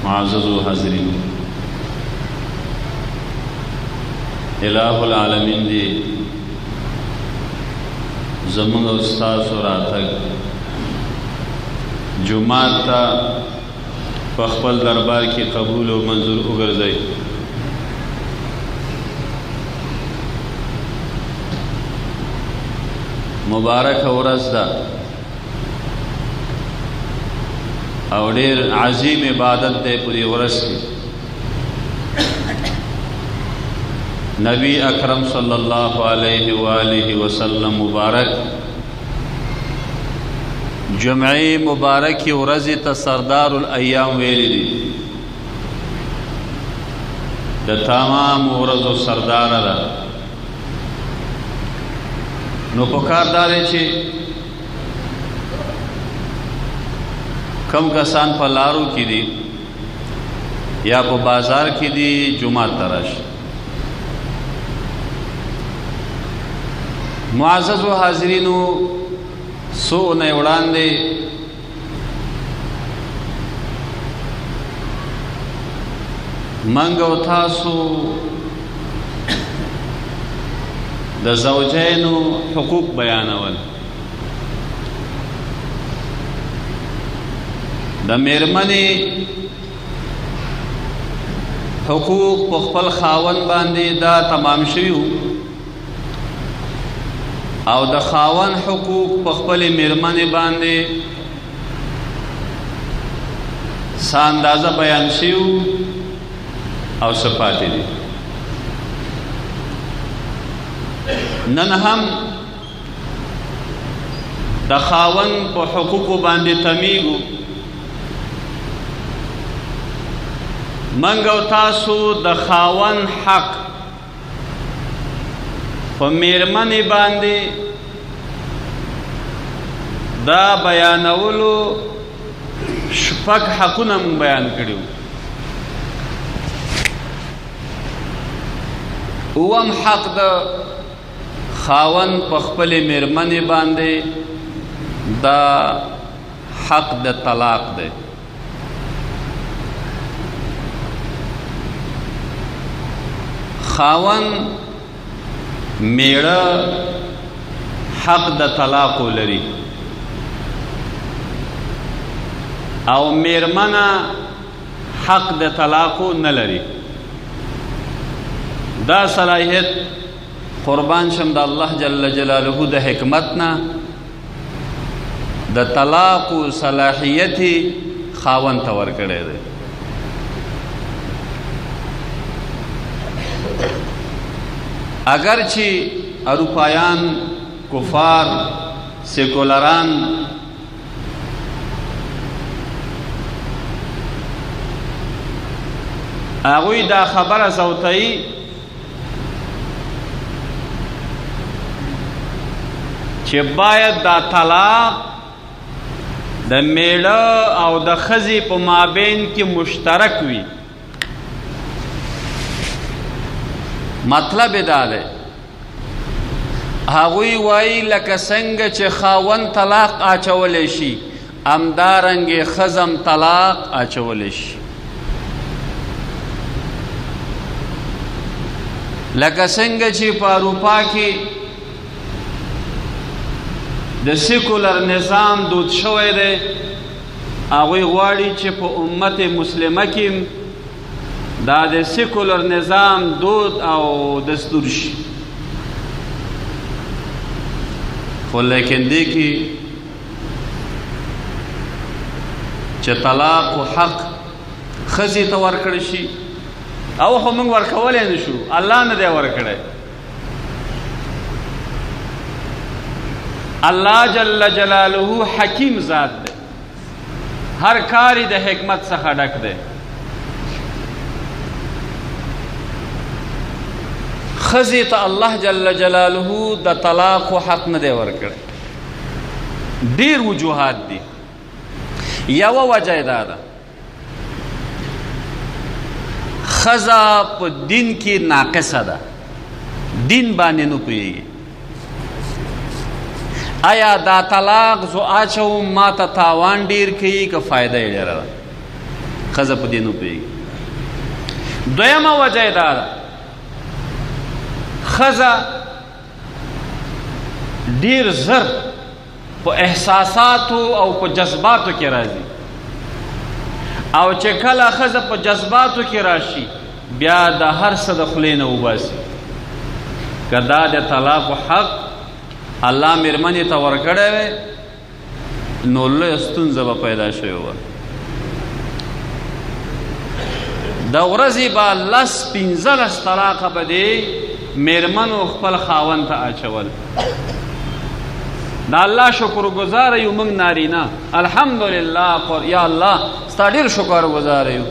معززو حاضرین، الہ العالمین دی زمونږ او ستاسو راتګ جمعات ته په خپل دربار کې قبول او منظور وګرځئ. مبارک ورځ ده او ډېر عظیم عبادت دی په دې ورځ کې. نبی اکرم صلی الله علیه و آله وسلم مبارک جمعی مبارکی ورځې ته سردار الایام ویلی دي، د تمام ورځو سردار ده. نو پکار دا دی چې کم کسان په لارو کې دي یا په بازار کې دي جمعه ته راشي. معززو حاضرینو، څو اونۍ وړاندې موږ او تاسو د زوجینو حقوق بیانول، د میرمنې حقوق په خپل خاوند باندې دا تمام شوي او د خاوند حقوق په خپل میرمنې باندې څه اندازه بیان شوي او څه پاتې دي. نن هم د خاوند په حقوقو باندې تمیږو. منګ او تاسو د خاوند حق په میرمنې باندې دا بیانولو شپږ حقونه مونږ بیان کړي وو. اووم حق د خاوند په خپلې میرمنې باندې دا حق د طلاق دی. خاوند میړه حق د طلاقو لري او میرمنه حق د طلاقو نه لري. دا صلاحیت قربان شم د الله جل جلاله د حکمت نه د طلاقو صلاحیت خاوند ته ورکړی دی. اگرچه اروپایان، کفار، سیکولران هغوی دا خبره زوتایی چې باید دا طلاق د میړه او د ښځې په مابین کې مشترک وي. مطلب دا دی هغوی وایي لکه څنګه چې خاوند طلاق اچولی شي همدارنګې ښځه هم طلاق اچولی شي. لکه څنګه چې په اروپا کې د سیکولر نظام دود شوی دی، هغوی غواړي چې په امت مسلمه کې دا د سیکولر نظام دود او دستور شي. خو لیکن دی کې چې طلاق و حق ښځې ته ورکړی شي او خو موږ ورکولی نه شو، الله نه دی ورکړی. الله جل جلاله حکیم ذات دی، هر کار یې د حکمت څخه ډک دی. ښځې ته الله جل جلاله د طلاق و حق نه دی ورکړی. ډېر وجوهات دي. یوه وجه یې دا ده ښځه په دین کې ناقصه ده، دین باندې نه پوهېږي. آیا دا طلاق زو اچوم ما ته تاوان ډیر کوي که فایده یې ډیره ده؟ ښځه په دې نه پوهېږي. دویمه وجه یې دا ده ښځه ډېر زر په احساساتو او په جذباتو کې راځي، او چې کله ښځه په جذباتو کې راشي بیا د هر څه د خولې نه وباسي. که دا د طلاقو حق الله مېرمنې ته ورکړی وی نو لویه ستونزه به پیدا شوې وه. د ورځې به 10-15 طلاقه به دې مېرمنو خپل خاوند ته اچول. د الله شکر ګزاره یو موږ نارینه الحمدلله یا الله ستا ډېر شکر ګزاره یو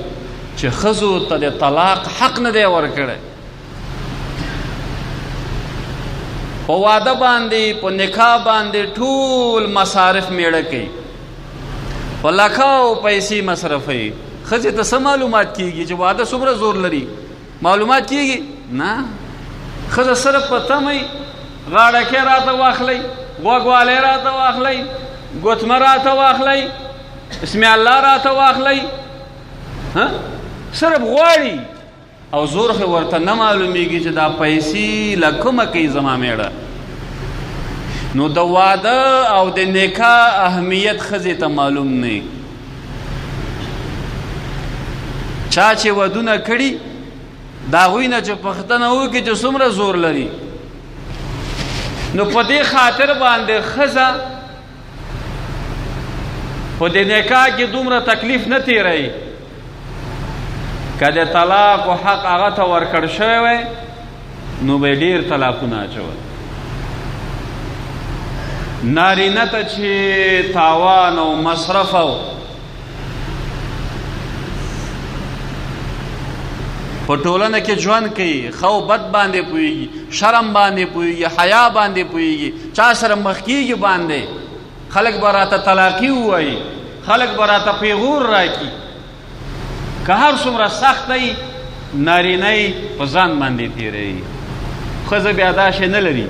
چې ښځو ته د طلاق حق نه دی ورکړی. په واده باندې په نکاح باندې ټول مصارف میړه کوي، په لکاو پیسې مصرفوي. ښځې ته څه معلومات کیږي چې واده څومره زور لري؟ معلومات کیږي نه. ښځه صرف په تمئ غاړکۍ راته واخلئ، غوږوالی راته واخلئ، ګوتمه راته واخلئ، بسم الله راته واخلئ، صرف غواړي او زور خو ورته نه معلومیږي چې دا پیسې له کومه کوي زما میړه. نو د واده او د نکاح اهمیت ښځې ته معلوم نه. چا چې ودونه کړي د هغوی نه چې پوښتنه وکړي چې څومره زور لري، نو په دې خاطر باندې ښځه په د نکاح کې دومره تکلیف نه تیروي. که د طلاق و حق هغه ته ورکړ شوی وی نو به ډېر طلاقونه اچول. نارینه ته چې تاوان او مصرف او په ټولنه کې ژوند کوي، ښه او بد باندې پوهېږي، شرم باندې پوهېږي، حیا باندې پوهېږي، چا سره مخ کېږي باندې، خلک به راته طلاقي ووایي، خلک به راته پیغور راکړي. که هر څومره سخت دی نارینه یې په ځان باندې تېروي. ښځه بیا دا شی نه لري،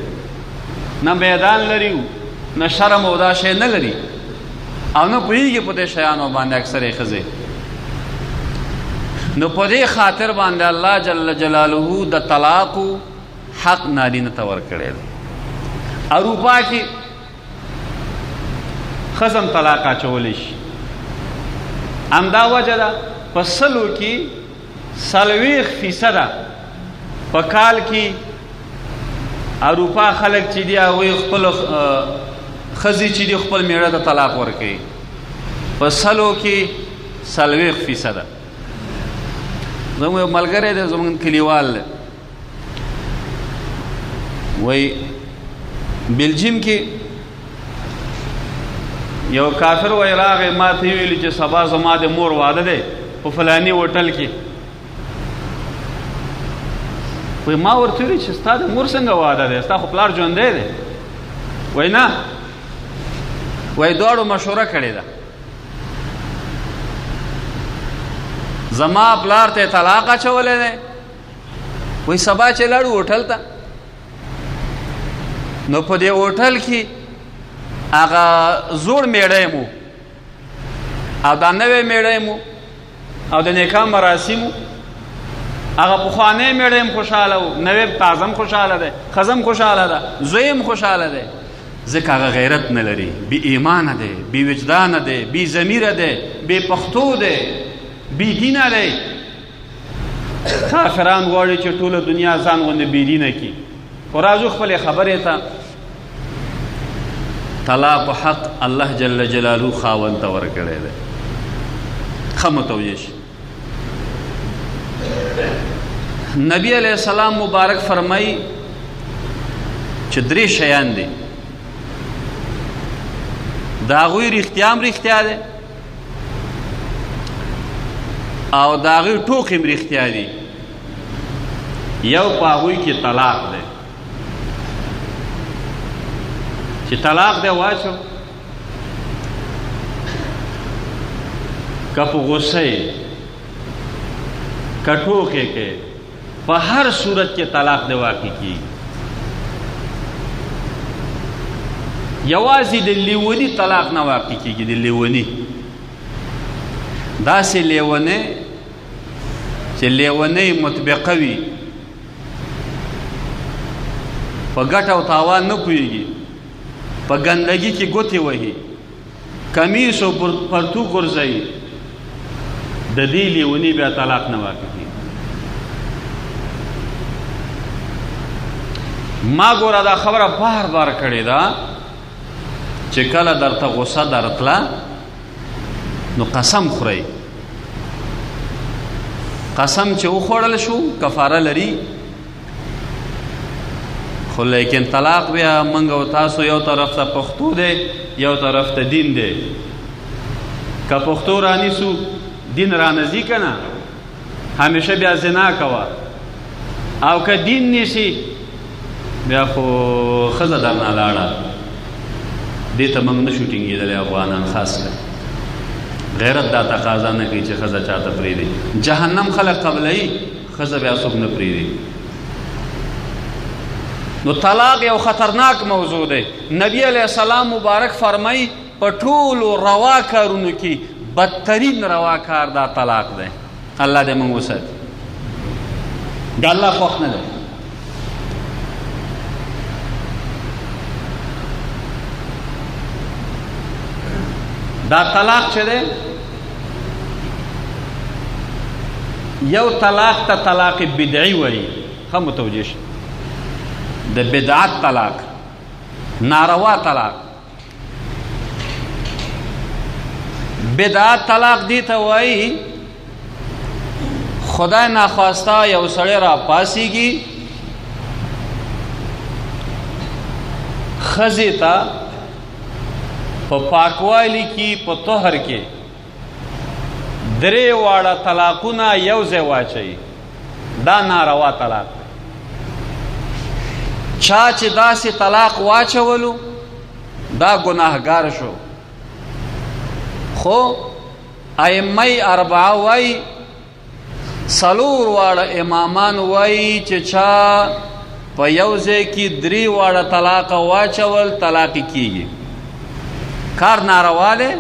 نه میدان لري نه شرم او دا شی نه لري او نه پوهېږي په دې شیانو باندې اکثرې ښځې. نو په دې خاطر باندې الله جل جلاله د طلاقو حق نارینه ته ورکړی دی. اروپا کې ښځه طلاق اچولی شي. همدا وجه ده په 100 کې 40% په کال کې اروپا خلک چې دي هغوی خپل ښځې چې دي خپل میړه ته طلاق ورکوي. په 100 کې 40%. زموږ یو ملګری دی زموږ کلیوال دی، وایي بلجیم کې یو کافر وایي راغی ما ته یې ویلي چې سبا زما د مور واده دی په فلاني هوټل کې. وایي ما ورته ویلي چې ستا د مور څنګه واده دی، ستا خو پلار ژوندی دی؟ وایي نه، وایي دواړو مشوره کړې ده، زما پلار ته طلاق اچولی دی، وایي سبا چې لاړو هوټل ته نو په دې هوټل کې هغه زوړ میړی مو او دا نوی میړی مو او د نکاح مراسمو هغه پخوانی میړی هم خوشحاله و، نوی تازه هم خوشحاله دی، ښځه هم خوشحاله ده، زوی هم خوشحاله دی. ځکه هغه غیرت نه لري، بې ایمانه دی، بې وجدانه دی، بې ضمیره دی، بې پښتو دی، بې دینه دی. کافران غواړي چې ټوله دنیا ځان غوندې بې دینه کړي. خو راځو خپلې خبرې ته. طلاق و حق الله جل جلاله خاوند ته ورکړی دی. ښه متوجه شي. نبی علیہ السلام مبارک فرمایي چې 3 شیان دي، د هغوی رښتیا هم رښتیا دی او د هغوی ټوکې هم رښتیا دي. یو په هغوی کې طلاق دی چې طلاق دی واچو، که په غصه یې که ټوکې کې په هر صورت کې طلاق دی واقع کېږي. یوازې د لیوني طلاق نه واقع کېږي. د لیوني داسې لیونی چې لیونی مطبقه وي، په ګټه او تاوان نه پوهېږي، په ګندګي کې ګوتې وهي، کمیس او پرتو غورځوي، د دې لیوني بیا طلاق نه واقع کېږي. ما ګوره دا خبره بار بار کړې ده چې کله درته غصه درتله نو قسم خورئ. قسم چې وخوړل شو کفاره لري، خو لیکن طلاق بیا موږ او تاسو یو طرف ته پښتو دی یو طرف ته دین دی. که پښتو رانیسو دین رانځي که نه، همیشه بیا زنا کوه، او که دین نیسي بیا خو ښځه درنه لاړه. دې ته موږ نه شو ټینګېدلی افغانان خاص کړه. غیرت دا تقاضا نه کوي چې ښځه چاته پرېږدي. جهنم خلک قبلوي، ښځه بیا څوک نه پرېږدي. نو طلاق یو خطرناک موضوع دی. نبی علیہ السلام مبارک فرمایي په ټولو روا کارونو کې بدترین روا کار دا طلاق دی. الله دې موږ وساتي. د الله خوښ نه دی. دا طلاق چې دی، یو طلاق ته طلاق بدعي وایي. ښه متوجه شي، د بدعت طلاق، ناروا طلاق. بدعت طلاق دی ته وایي خدای ناخواسته یو سړی را پاسېږي، ښځې ته په پاکوالي کې په طهر کې 3 واړه طلاقونه یو ځای واچوي. دا ناروا طلاق دی. چا چې داسې طلاق واچولو دا ګناهګار شو. خو ائمه 4 وایي، 4 واړه امامان وایي چې چا په یو ځای کې 3 واړه طلاق واچول طلاق کیږي. کار ناروا دی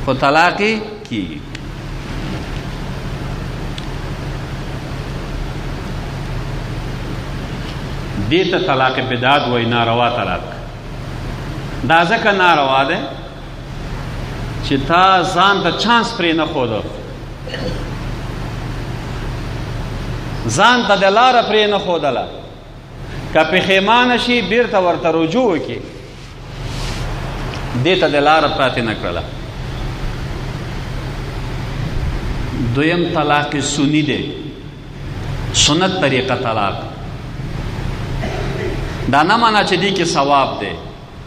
خو طلاق کیږي. دې ته طلاق بدعت وایي، ناروا طلاق. دا ځکه ناروا دی چې تا ځان ته چانس پرې نه ښوده، ځان ته د لاره پرې نه ښودله. که پښیمانه شي بیرته ورته رجوع وکړي، دې ته د لاره پاتې نه کړله. دویم طلاق سنی دی، سنت طریقه طلاق. دا نه معنی چې دې کې ثواب دی،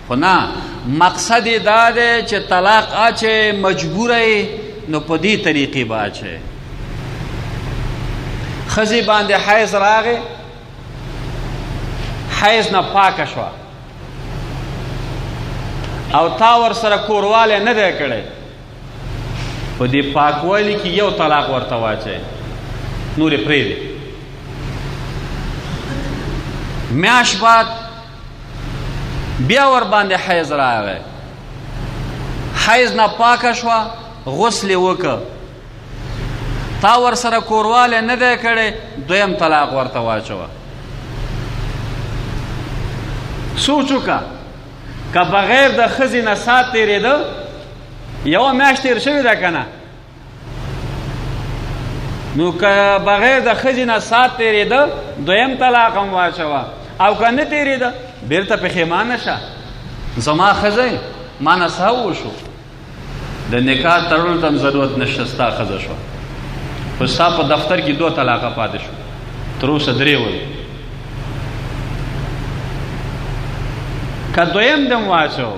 خو نه، مقصد یې دا دی چې طلاق اچې مجبوره یې نو په دې طریقې به اچې. ښځې باندې حیض راغی، حیض نه پاکه شوه او تا ورسره کوروالی نه دی کړی، په دې پاکوالي کې یو طلاق ورته واچوي، نورې پرېږدي. میاشت بعد بیا ور باندې حیض راغی، حیض نه پاکه شوه، غسل یې وکړه، تا ورسره کوروالی نه دی کړی، دویم طلاق ورته واچوه. سوچ وکړه، که بغیر د ښځې نه سات تېرېده، یوه میاشت تېر شوې ده که نه، نو که بغیر د ښځې نه سات تېرېده دویم طلاق هم واچوه، او که نه تېرېده بیرته پښیمانه شه، زما ښځه ما نه سهو وشو، د نکاح تړلو ته هم ضرورت نشته، ستا ښځه شوه، خو ستا په دفتر کې 2 طلاقه پاتې شو، تر اوسه 3 وایي. که دویم دم واچو،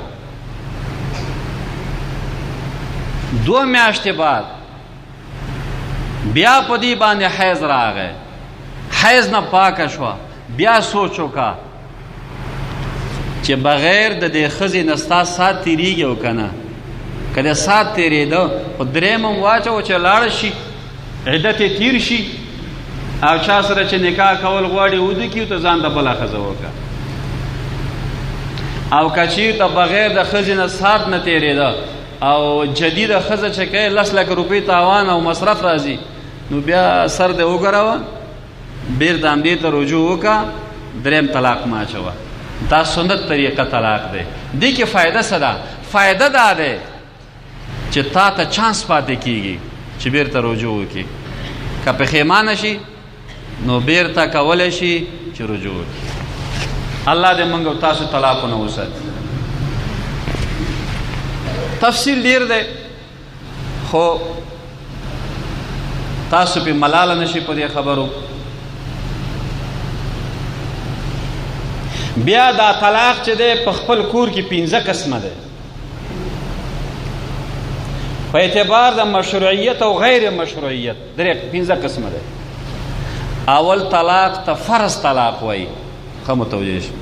2 میاشتې بعد بیا په دې باندې حیض راغی، حیض نه پاکه شوه، بیا سوچ وکړه چې بغیر د دې ښځې نه ستا سات تېرېږي او که نه. که د سات تېرېده خو 3 هم واچوه چې لاړه شي، عدت یې تېر شي، او چا سره چې نکاح کول غواړي وده کړي، ته ځان ته بله ښځه وکړه. او که چېرته بغیر د ښځې نه سات نه تېرېده، او جدیده ښځه چې کوي 10 لک روپۍ تاوان او مصرف راځي نو بیا سر دې وګروه بیرته همدې ته رجوع وکړه دریم طلاق مه اچوه دا سنت طریقه طلاق دی دې کې فایده څه ده فایده دا دی چې تا ته چانس پاتې کیږي چې بیرته رجوع وکړي که پښیمانه شي نو بیرته کولی شي چې رجوع وکړي الله دې موږ او تاسو طلاقونه وساتي تفصیل ډیر دی خو تاسو په ملاله نشي په دې خبرو بیا دا طلاق چې دی په خپل کور کې 15 قسمه دی په اعتبار د مشروعیت او غیر مشروعیت درې 15 قسمه دی اول طلاق ته فرض طلاق وایي ښه متوجه شي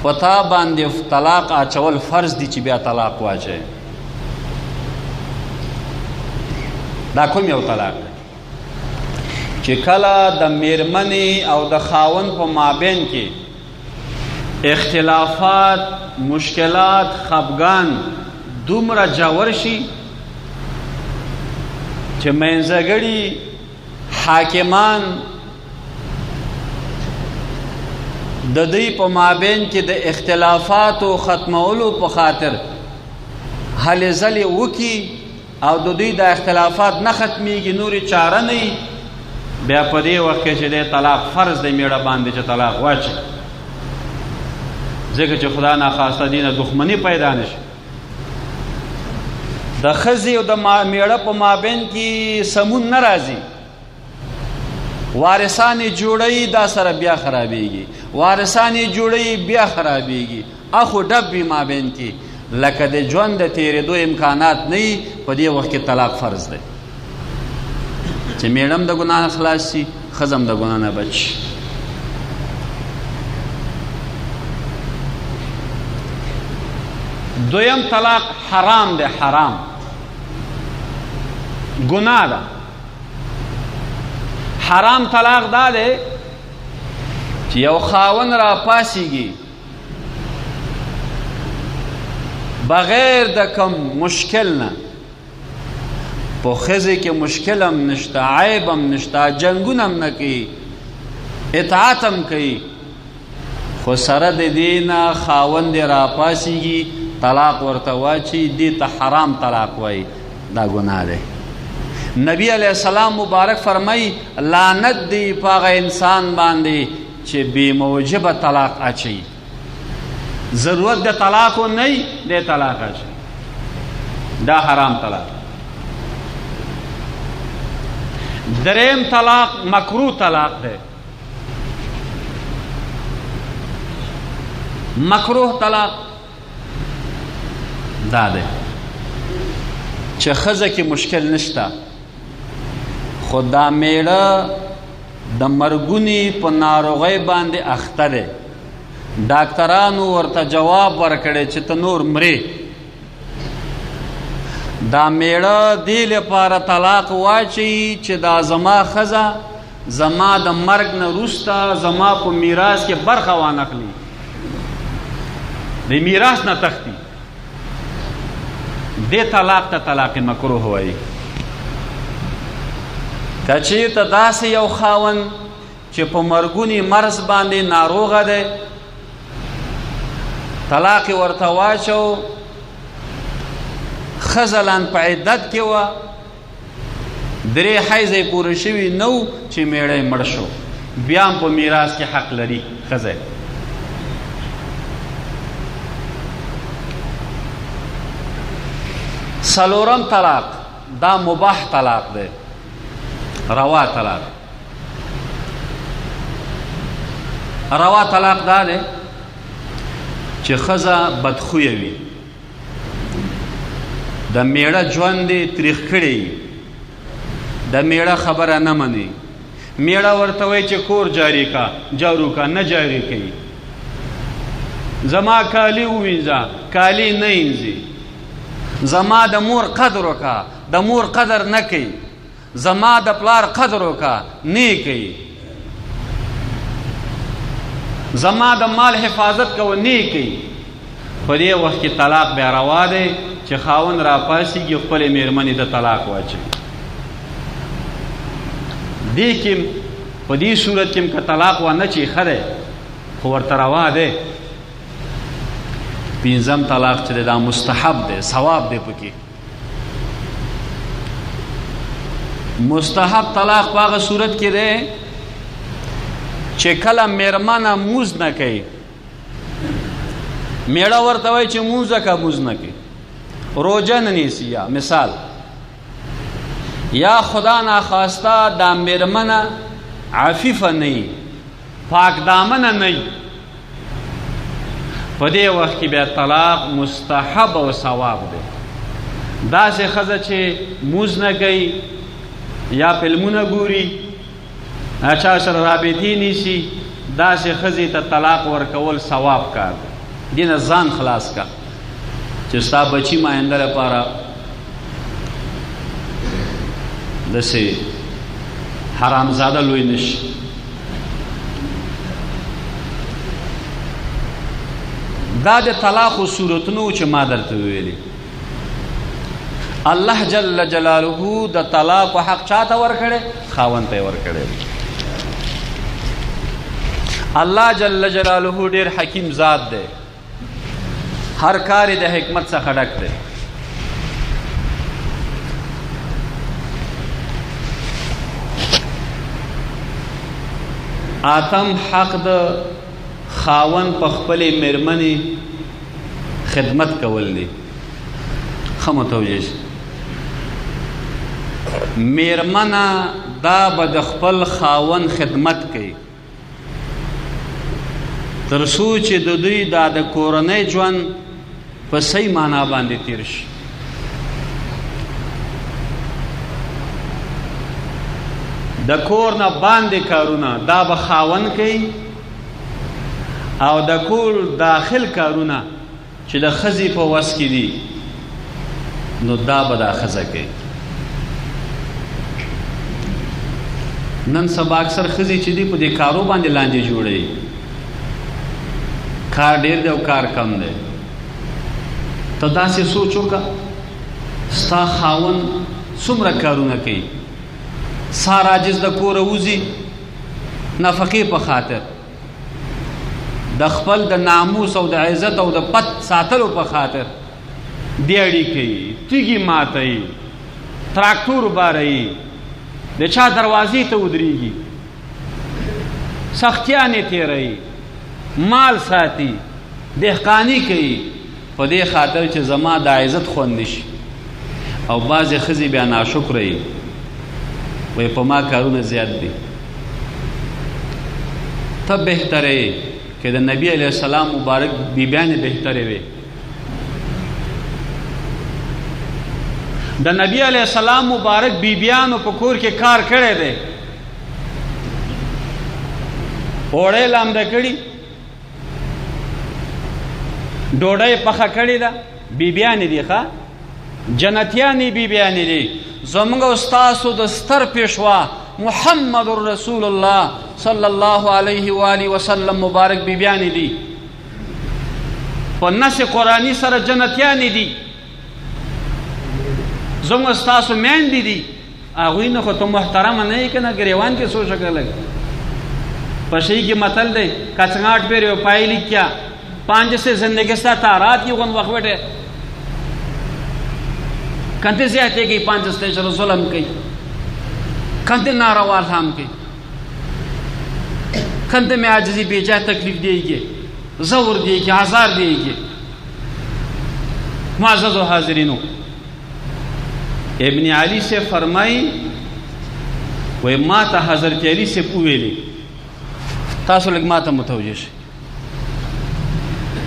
په تا باندې طلاق اچول فرض دي چې بیا طلاق واچوي دا کوم یو طلاق دی چې کله د میرمنې او د خاوند په مابین کې اختلافات مشکلات خفګان دومره جوړ شي چې منځګړي حاکمان د دې په مابین کې د اختلافاتو ختمولو په خاطر هلې ځلې وکي او د دوی د اختلافات نه ختمیږي نورې چاره نه بیا په دې وخت کې چې د طلاق فرض د میړه باندې چې طلاق واچي ځکه چې خدا ناخواسته دینه دښمني پیدا نشي د ښځې او د میړه په مابین کې سمون نه راځي وارثان یې جوړوي دا سره بیا خرابېږي وارثان یې جوړوي بیا خرابېږي اخو ډب وي مابین کې لکه د ژوند د تېرېدو امکانات نه وي په دې وخت کې طلاق فرض دی چې میړه هم د ګناه نه خلاص شي ښځه هم د ګناه نه بچ شي دویم طلاق حرام دی حرام ګناه ده حرام طلاق دا دی چې یو خاوند را پاسیږي بغیر د کم مشکل نه په ښځې کې مشکل هم نشته عیب هم نشته جنګونه هم نه کوي اطاعت هم کوي خو سره د دې نه خاوند را پاسیږي طلاق ورته واچي دې ته حرام طلاق وایي دا ګناه دی نبی علیہ السلام مبارک فرمای لعنت دی په هغه انسان باندې چې بې موجبه طلاق اچي ضرورت د طلاق نه دی طلاق اچي دا حرام طلاق دریم طلاق مکروه طلاق دی مکروه طلاق دا دی چې ښځه کې مشکل نشته خو دا میړه د مرګونی په ناروغۍ باندې اخته دی ډاکټرانو ورته جواب ورکړی چې ته نور مرې دا میړه دې لپاره طلاق واچوي چې دا زما ښځه زما د مرګ نه وروسته زما په میراث کې برخه وانخلي د میراث نه تښتي دې طلاق ته طلاق مکروه وایي که چېرته داسې یو خاوند چې په مرګوني مرض باندې ناروغه دی طلاق یې ورته واچو ښځه لان په عدت کې وه 3 حیض یې پوره شوي نه و چې میړه یې مړ شو بیا هم په میراث کې حق لري ښځه څلورم طلاق دا مباح طلاق دی روا طلاق روا طلاق دا دی چې ښځه بدخویه وي د میړه ژوند یې تریخ کړی د میړه خبره نه مني میړه ورته وایي چې کور جارو کا نه جاري کوي زما کالي ووینځه کالي نه وینځي زما د مور قدر وکړه د مور قدر نه کوي زما د پلار قدر وکړه نه کوي زما د مال حفاظت کوه نه کوي په دې وخت کې طلاق بیا روا دی چې خاوند را پاسېږي خپلې مېرمنې ته طلاق واچوي. دې کې په دې صورت کې که طلاق ونه چی ښه دی خو ورته روا دی. پنځم طلاق چې دی دا مستحب دی، ثواب دی پکې. مستحب طلاق په هغه صورت کې دی چې کله مېرمنه مونځ نه کوي، میړه ورته وایي چې مونځ وکړه، مونځ نه کوي، روژه نه نیسي، یا مثال یا خدا ناخواسته دا مېرمنه عفیفه نه وي، پاک دامنه نه وي، په دې وخت کې بیا طلاق مستحب او ثواب دی. داسې ښځه چې مونځ نه کوي یا فلمونه ګوري، چا سره رابطې نیسي، داسې ښځې ته طلاق ورکول ثواب کار دی. دې نه ځان خلاص کا چې ستا بچي ماینده لپاره داسې حرامزاده لوی نشي. دا د طلاقو صورتونو چې ما درته ویلي. الله جل جلاله د طلاق حق چاته ورکړی؟ خاوند ته یې ورکړی. الله جل جلاله ډېر حکیم ذات دی، هر کار د حکمت څخه ډک دی. آتم حق د خاوند په خپلې مېرمنې خدمت کول دی. ښه متوجه شئ، مېرمنه دا به د خپل خاوند خدمت کوي تر څو چې د دوی دا د کورنۍ ژوند په صحیح معنا باندې تیر شي. د کور نه باندې کارونه دا به خاوند کوي، او د کور داخل کارونه چې د ښځې په وس کې دي نو دا به دا ښځه کوي. نن سبا اکثر ښځې چې دي په دې کارو باندې لانجې جوړوي، کار ډېر دی او کار کم دی. ته داسې سوچ وکړه ستا خاوند څومره کارونه کوي، سهار عاجز د کوره وځي نفقې په خاطر، د خپل د ناموس او د عزت او د پت ساتلو په خاطر دیاړي کوي، تیږي ماتوي، تراکتور باروي، د چا دروازې ته ودرېږي، سختیانې تېروي، مال ساتي، دهقاني کوي، په دې خاطر چې زما د عزت خوند نشي. او بعضې ښځې بیا ناشکره وي، وایي په ما کارونه زیات دي. ته بهتره یې که د نبي علیه السلام مبارک بیبیانې بهترې وي. د نبی علیه السلام مبارک بیبیانو په کور کې کار کړی دی، اوړی لامده کړي، ډوډۍ پخه کړې ده، بیبیانې دي، ښه جنتیانې بیبیانې دي. زموږ او ستاسو د ستر پیشوا محمد رسول الله صلی الله علیه و آله وسلم مبارک بیبیانې دي، په نص قرآني سره جنتیانې دي. زموږ او ستاسو میندې دي، هغوی نه خو ته محترمه نه یې که نه ګریوان کې سوچ وکړه لږ. په شي کې متل دی کچنگاٹ پہ ریو پائی لکھیا 5 سے زندگی ستا تارات کی غن وقت بیٹھے کنتے زیادتے کی 5 ستیشر ظلم کی کنتے ناروال ہم کی کنتے میں عاجزی بیجا تکلیف دیئے گی زور دیئے گی عذار دیئے گی. معزز و حاضرینو ابن علی سے فرمائی وی ما تا حضرت علی سے پویلی تاسو لږ ما ته متوجه شئ.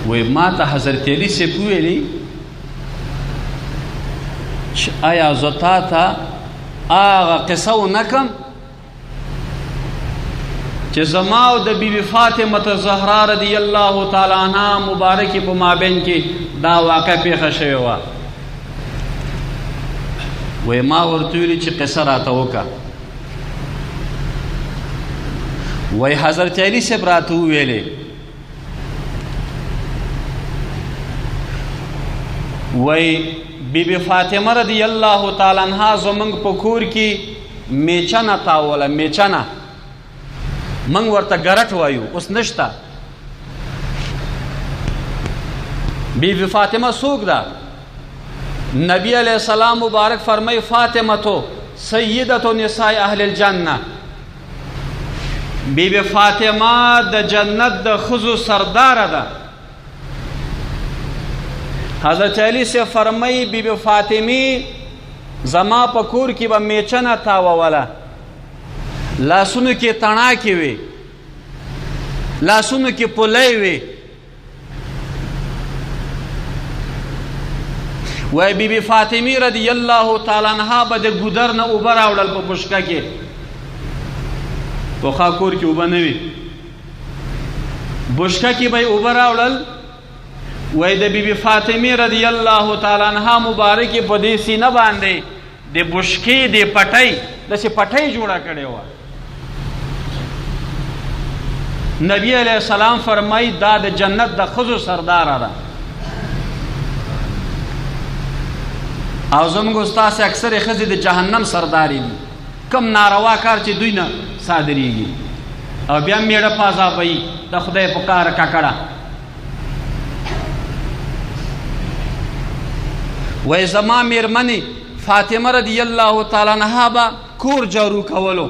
وی ما ته حضرت علی سے پویلی چې آیا زه تا ته هغه قصه ونکم چې زما او د بیبي فاطمه زهرا رضی الله تعالی عنها مبارکې په مابین کې دا واقع پیښه شوې وه. وی ما ورته ویلي چې قصه راته وکړه. وی حضرت علی صاحب راته وویلې وی بیبی فاطمه رضی الله تعالی عنها زمونږ په کور کې میچنه تاوله. میچنه موږ ورته ګرټ وایو، اوس نشته. بیبی فاطمه څوک ده؟ نبی علیہ السلام مبارک فرمای فاطمه تو سیدت نساء اهل الجنه. بیبی فاطمه د جنت د ښځو سرداره ده. حضرت علی سے فرمای بیبی فاطمی زما په کور کې به میچنه تاووله، لاسونو کې تڼاکې وي، لاسونو کې پلی وي. وای بیبی فاطمی رضی الله تعالی عنها به د ګودر نه اوبه راوړل په بشکه کې. پخوا کور کې اوبه نه وي، بشکه کې به یې اوبه راوړل. وای د بیبی فاطمی رضی الله تعالی عنها مبارکې په دې سینه باندې د بشکې د پټۍ داسې پټۍ جوړه کړې وه. نبی علیہ السلام فرمای دا د جنت د ښځو سرداره ده. او زموږ استاسې اکثرې ښځې د جهنم سردارې دي، کم ناروا کار چې دوی نه صادریږي او بیا میړه په عذابوي. د خدای په کار ککړه. وای زما میرمنې فاطمه رضی الله تعالی عنها به کور جارو کولو،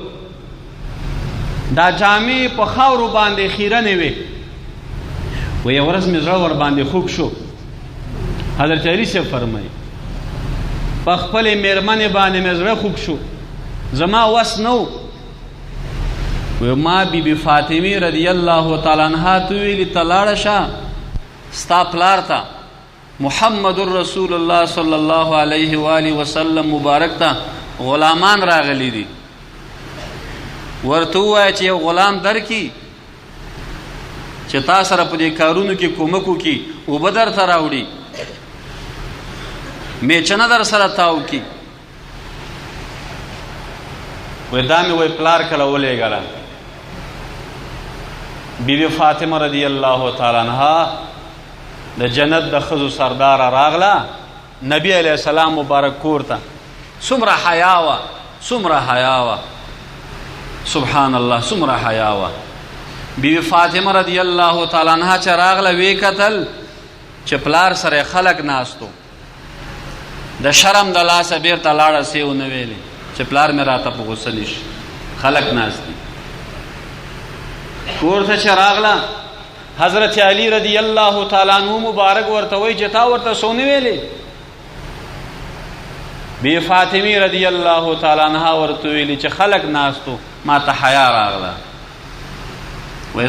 دا جامې په خاورو باندې خیرنې وې. و یو ورځ مې زړه ور باندې خوږ شو. حضرت علی صاحب فرمایي په خپلې میرمنې باندې مې زړه خوږ شو، زما وس نه و. ما بیبي فاطمې رضی الله تعالی عنها ته ویلي ته لاړه شه ستا پلار ته محمد رسول الله صلی الله علیه و آله وسلم مبارک ته غلامان راغلی دي، ورته ووایه چې یو غلام درکړي چې تا سره په دې کارونو کې کومک وکړي، اوبه درته راوړي، میچنه در سره تاو کړي. وی دا مې وی پلار کله ولېږله. بیبي فاطمه رضی الله تعالی عنها د جنت د ښځو سرداره راغله نبی علیہ السلام مبارک کور ته. څومره حیا وه، څومره حیا وه، سبحان الله، څومره حیا وه. بیبي فاطمه رضی الله تعالی عنها چې راغله ویې کتل چې پلار سره خلک ناستو، د شرم د لاسه بیرته لاړه سې ونه ویلې چې پلار مې راته په غوسه نه شي، خلک ناست دي. کور ته چې راغله حضرت علی رضی الله تعالی عنہ مبارک ورته وایي چې تا ورته څه ونه ویلې؟ بی فاطمه رضی الله تعالی عنها ورته ویلي چې خلک ناستو ما ته حیا راغله. وایي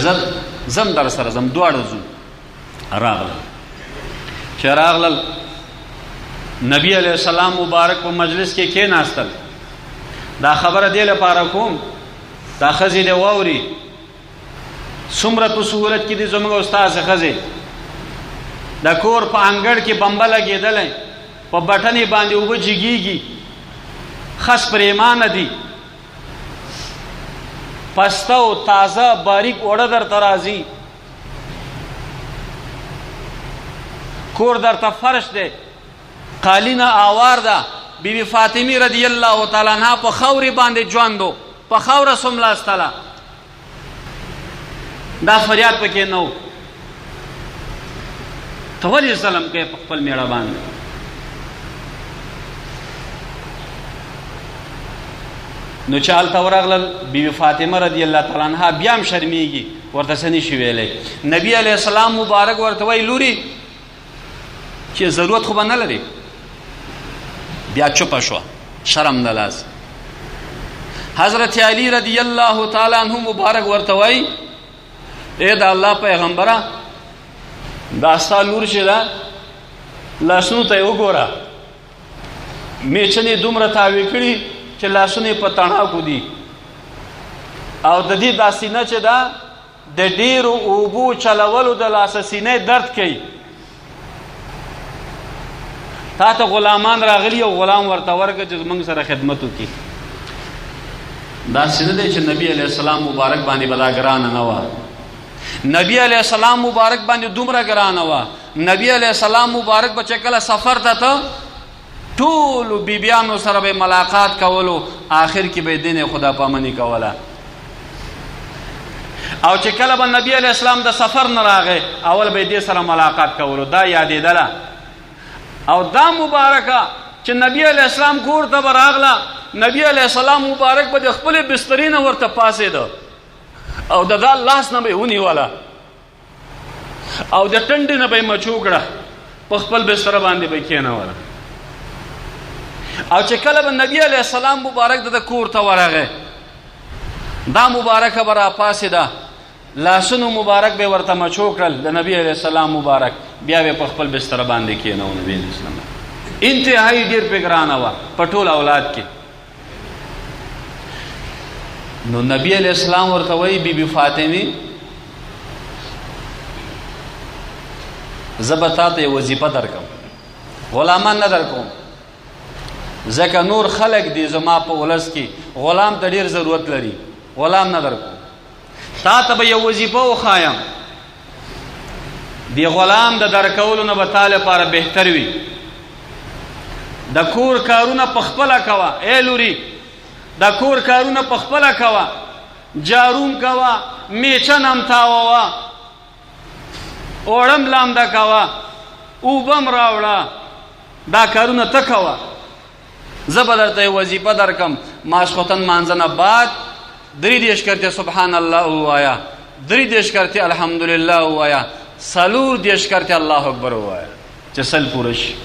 زم در سره زم، دواړه ځو. راغله چې راغلل نبی علیہ السلام مبارک په مجلس کې کېناستل. دا خبره دې لپاره کوم دا ښځې دې واوري څومره په سهولت کې دي زموږ استاد ښځې. د کور په انګړ کې بمبه لګېدلی، په بټنې باندې اوبه جګېږي، خس پرېمانه دي، پسته او تازه باریک اوړه درته راځي، کور درته فرش دی، قالینه آوار ده. بیبي فاطمه رضی الله تعالی عنها په خاورې باندې ژوندو، په خاوره څملاستله، دا فریاد پکې نه و. ته ولې ظلم کوې په خپل میړه باندې؟ نو چې هلته ورغلل بیبي فاطمه رضی الله تعالی عنها بیا هم شرمېږي، ورته څه نشي ویلی. نبی علیہ السلام مبارک ورته وایي لورې چې ضرورت خو به نه لري. بیا چوپه شوه، شرم د لاس. حضرت علی رضی الله تعالی عنہ مبارک ورته وایي ای د الله پیغمبره دا ستا لور چې ده لاسونو ته یې وګوره، میچنې دومره تاوې کړي چې لاسونه یې په تڼاکو دي، او د دې دا سینه چې ده د ډېرو اوبو چلولو د لاسه سینې درد کوي. تا ته غلامان راغلي او غلام ورته ورکړه چې زموږ سره خدمت وکړي. داسې نه دی چې نبی علیہ السلام مبارک باندې به دا ګرانه نه وه. نبی علیہ السلام مبارک باندې دومره ګرانه وه. نبی علیہ السلام مبارک به چې کله سفر ته ته ټولو بیبیانو سره به ملاقات کولو، آخر کې به دین خدا پامني کوله. او چې کله به نبی علیہ السلام د سفر نه راغی اول به دې سره ملاقات کولو، دا یادېدله. او دا مبارکه چې نبی علیہ السلام کور ته به راغله، نبی علیہ السلام مبارک به د خپلې بسترې نه ورته پاڅېده او د دا لاس نه به یې ونیوله او د ټنډې نه به یې مچو کړه، په خپل بستره باندې به یې کېنوله. او چې کله به نبی علیہ السلام مبارک د کور ته ورغی، دا مبارکه به راپاڅېده، لاسونو مبارک به ورته مچو کړل د نبی علیہ السلام مبارک، بیا به په خپل بستره باندې کېنو. نبی علیہ السلام انتهایی ډېر پې ګرانه وه په ټول اولاد کې. نو نبی علیہ السلام ورته وایي بی بی فاطمې زه به تا ته یې وظیفه درکوم، غلامان نه درکوم، ځکه نور خلق دی زما په ولس کې غلام ته ډېر ضرورت لري، غلام نه درکوم. تا ته به یو وظیفه وښایم، دی غلام د درکولو نه به تا لپاره بهتر وي. د کور کارونه په خپله کوه، ای لوري د کور کارونه په خپله کوه، جاروم کوه، میچن هم تاووه، اوړم لامده کوه، اوبم راوړه، دا کارونه ته کوه. زه به درته وظیفه درکم، ماسخوتن مانځه نه بعد 3 کرتے سبحان الله ووایا، 3 کرتے الحمدلله ووایا، 4 کرتے الله اکبر ووایا چې سل پوره شي.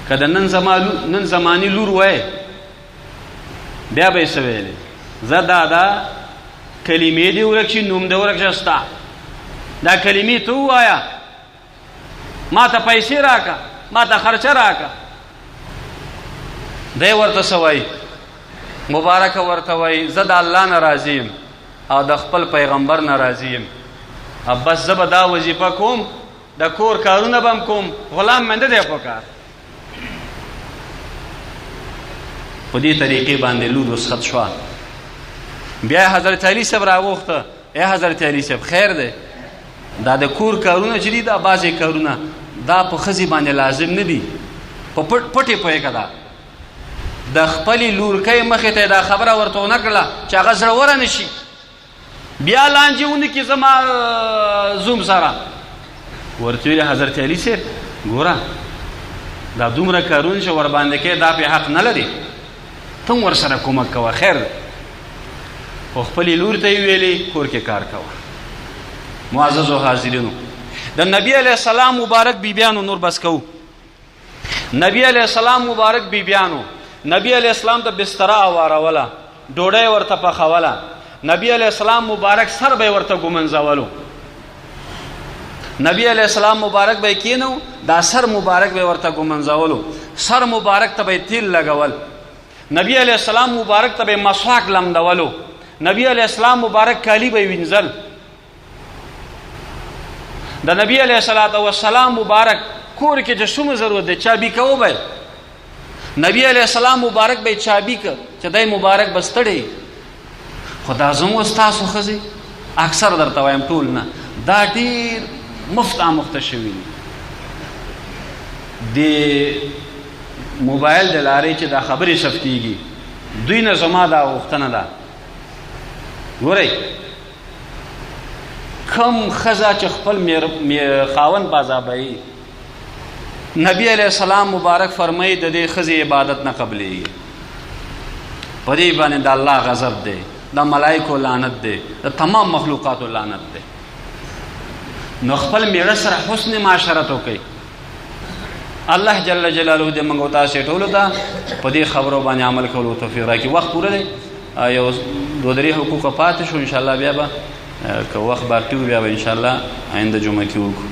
که د نن زماني لور وای بیا به یې څه ویلې، زه دا کلمې دې ورک شي، نوم دې ورک شه ستا، دا کلمې ته ووایه، ما ته پیسې راکه، ما ته خرچه راکه. دی ورته څه وایي، مبارکه ورته وایي زه د الله نه راضي یم او د خپل پیغمبر نه راضي یم، بس زه به دا وظیفه کوم، د کور کارونه به هم کوم، غلام مې نه دی په کار. په دې طریقې باندې لور رسخت شوه. بیا حضرت علی صاحب راغوښته، ای حضرت علی صاحب خیر دی، دا د کور کارونه چې دي دا بعضې کارونه دا په ښځې باندې لازم نه دي، په پټې پوهې که دا د خپلې لورکۍ مخې ته دا خبره ورته ونه کړله چې هغه زړوره نه شي، بیا لانجې ونکړي زما زوم سره. ورته ویلې حضرت علی صاحب ګوره دا دومره کارونه چې ورباندې کوې دا پې حق نه لري، ته هم ورسره کومک کوه، خیر دی. خو خپلې لور ته یې ویلې کور کې کار کوه. معززو حاضرینو، د نبی علیہ السلام مبارک بیبیانو نور بس کوو. نبی علیہ السلام مبارک بیبیانو، نبی علیہ السلام ته بستره اواروله، ډوډۍ ورته پخوله، نبی علیہ السلام مبارک سر به یې ورته ګمنځولو، نبی علیہ السلام مبارک به یې کینو، دا سر مبارک به یې ورته ګمنځولو، سر مبارک ته به یې تیل لګول، نبی علیہ السلام مبارک ته به یې مسواک لمدولو، نبی علیہ السلام مبارک کالی به یې وینځل. د نبی علیہ السلام مبارک کور کې چې څومره ضرورت دی چابي کوو به نبی علیہ السلام مبارک به چابي که چې دی مبارک به ستړی. خو دا زموږ ستاسو ښځې اکثر درته وایم ټول نه، دا ډېر مفت آموخته شوي دي د موبایل د لارې چې دا خبرې ثبتېږي، دوی نه زما دا غوښتنه ده، ګورئ کم ښځه چې خپل خاوند بازابوي، نبی علیہ السلام مبارک فرمایي د دې ښځې عبادت نه قبلېږي، په دې باندې د الله غضب دی، د ملایکو لعنت دی، د تمام مخلوقاتو لعنت دی. نو خپل میړه سره حسن معاشرت وکړئ. الله جل جلاله دې موږ تاسو ټولو ته په دې خبرو باندې عمل کولو توفیق راکړي. وخت پوره دی، یو 2-3 حقوق پاتې شو، انشاءالله بیا به که وخت باقي وي بیا به انشاءالله آینده جمعه کې وکړو.